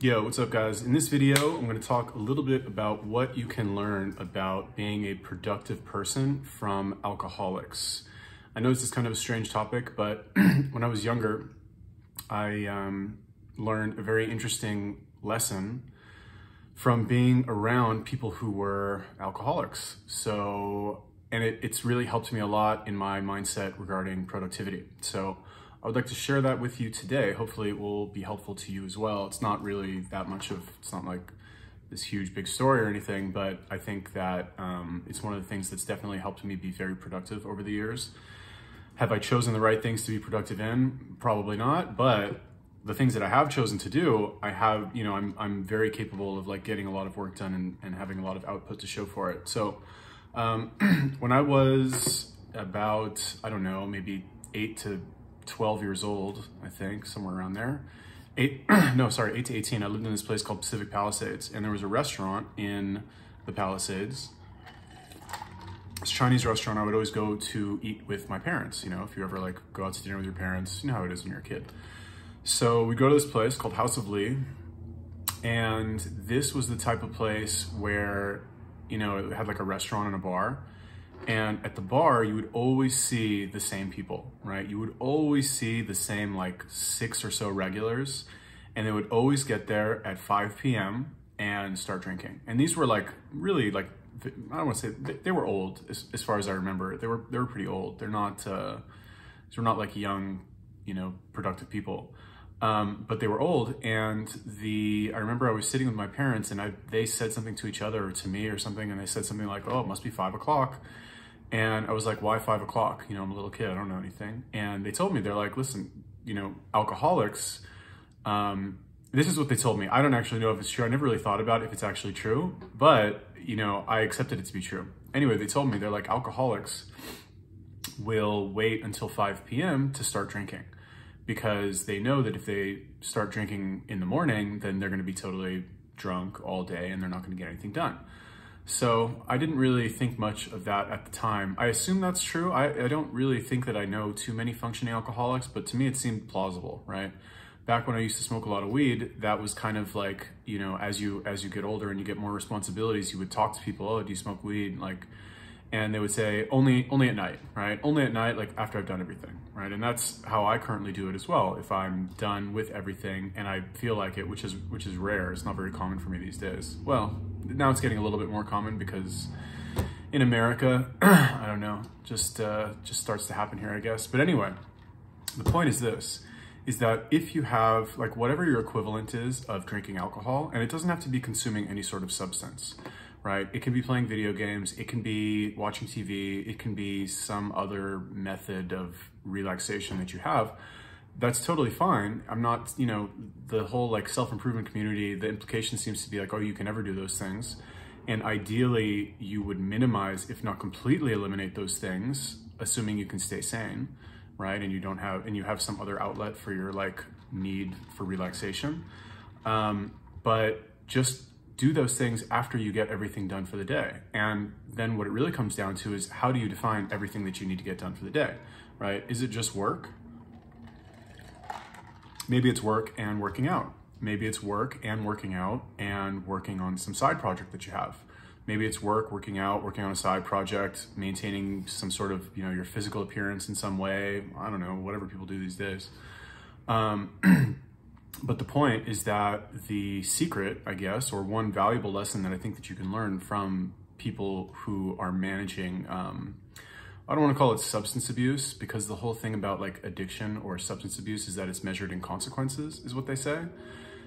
Yo, what's up guys? In this video, I'm going to talk a little bit about what you can learn about being a productive person from alcoholics. I know this is kind of a strange topic, but when I was younger, I learned a very interesting lesson from being around people who were alcoholics. And it's really helped me a lot in my mindset regarding productivity. So I would like to share that with you today. Hopefully it will be helpful to you as well. It's not really that much of, it's not like this huge big story or anything, but I think that it's one of the things that's definitely helped me be very productive over the years. Have I chosen the right things to be productive in? Probably not, but the things that I have chosen to do, I have, I'm very capable of like getting a lot of work done and having a lot of output to show for it. So when I was about, I don't know, maybe 8 to 12 years old, I think, somewhere around there. 8 to 18, I lived in this place called Pacific Palisades, and there was a restaurant in the Palisades. This Chinese restaurant I would always go to eat with my parents. You know, if you ever like go out to dinner with your parents, you know how it is when you're a kid. So we go to this place called House of Lee, and this was the type of place where, you know, it had like a restaurant and a bar. And at the bar, you would always see the same people, right? You would always see the same like 6 or so regulars, and they would always get there at 5 p.m. and start drinking. And these were like really like, I don't want to say they were old as far as I remember. They were pretty old. They're not like young, you know, productive people. But they were old, and I remember I was sitting with my parents, and they said something to each other or to me or something, and they said something like, "Oh, it must be 5 o'clock." And I was like, "Why 5 o'clock? You know, I'm a little kid, I don't know anything." And they told me, they're like, "Listen, you know, alcoholics," this is what they told me. I don't actually know if it's true. I never really thought about if it's actually true, but, you know, I accepted it to be true. Anyway, they told me, they're like, alcoholics will wait until 5 p.m. to start drinking, because they know that if they start drinking in the morning, then they're gonna be totally drunk all day and they're not gonna get anything done. So I didn't really think much of that at the time. I assume that's true. I don't really think that I know too many functioning alcoholics, but to me it seemed plausible, right? Back when I used to smoke a lot of weed, that was kind of like, you know, as you get older and you get more responsibilities, you would talk to people, "Oh, do you smoke weed?" Like, and they would say, only at night, right? Only at night, like after I've done everything, right? And that's how I currently do it as well. If I'm done with everything and I feel like it, which is rare, it's not very common for me these days. Well, now it's getting a little bit more common because in America, I don't know, just starts to happen here, I guess. But anyway, the point is this, is that if you have like whatever your equivalent is of drinking alcohol, and it doesn't have to be consuming any sort of substance, right? It can be playing video games, it can be watching TV, it can be some other method of relaxation that you have. That's totally fine. I'm not, you know, the whole like self-improvement community, the implication seems to be like, oh, you can never do those things. And ideally you would minimize, if not completely eliminate those things, assuming you can stay sane, right? And you have some other outlet for your like need for relaxation. But just do those things after you get everything done for the day. And then what it really comes down to is, how do you define everything that you need to get done for the day, right? Is it just work? Maybe it's work and working out. Maybe it's work and working out and working on some side project that you have. Maybe it's work, working out, working on a side project, maintaining some sort of, you know, your physical appearance in some way. I don't know, whatever people do these days. But the point is that the secret, I guess, or one valuable lesson that I think that you can learn from people who are managing, I don't want to call it substance abuse, because the whole thing about like addiction or substance abuse is that it's measured in consequences, is what they say.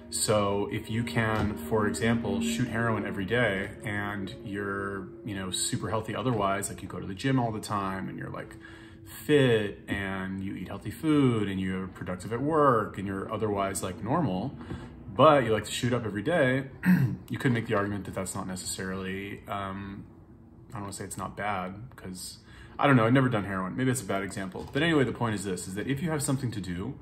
So if you can, for example, shoot heroin every day and you're, you know, super healthy otherwise, like you go to the gym all the time and you're like fit and you eat healthy food and you're productive at work and you're otherwise like normal, but you like to shoot up every day, you could make the argument that that's not necessarily, I don't want to say it's not bad, because I don't know, I've never done heroin. Maybe it's a bad example. But anyway, the point is this, is that if you have something to do,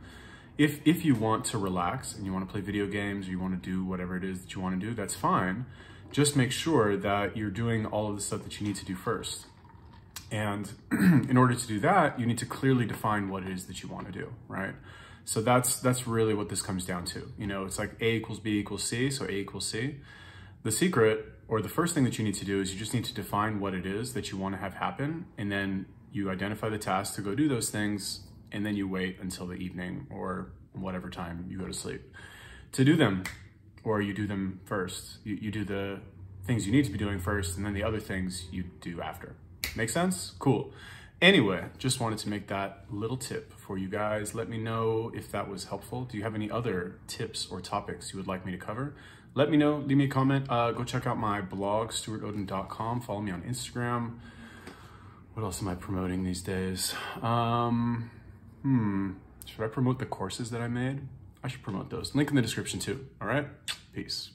if you want to relax and you want to play video games or you want to do whatever it is that you want to do, that's fine. Just make sure that you're doing all of the stuff that you need to do first. And in order to do that, you need to clearly define what it is that you want to do, right? So that's really what this comes down to. You know, it's like A equals B equals C, so A equals C. The secret, or the first thing that you need to do, is you just need to define what it is that you want to have happen, and then you identify the task to go do those things, and then you wait until the evening or whatever time you go to sleep to do them, or you do them first. You do the things you need to be doing first, and then the other things you do after. Make sense? Cool. Anyway, just wanted to make that little tip for you guys. Let me know if that was helpful. Do you have any other tips or topics you would like me to cover? Let me know, leave me a comment. Go check out my blog, stuartoden.com. Follow me on Instagram. What else am I promoting these days? Should I promote the courses that I made? I should promote those. Link in the description too, all right? Peace.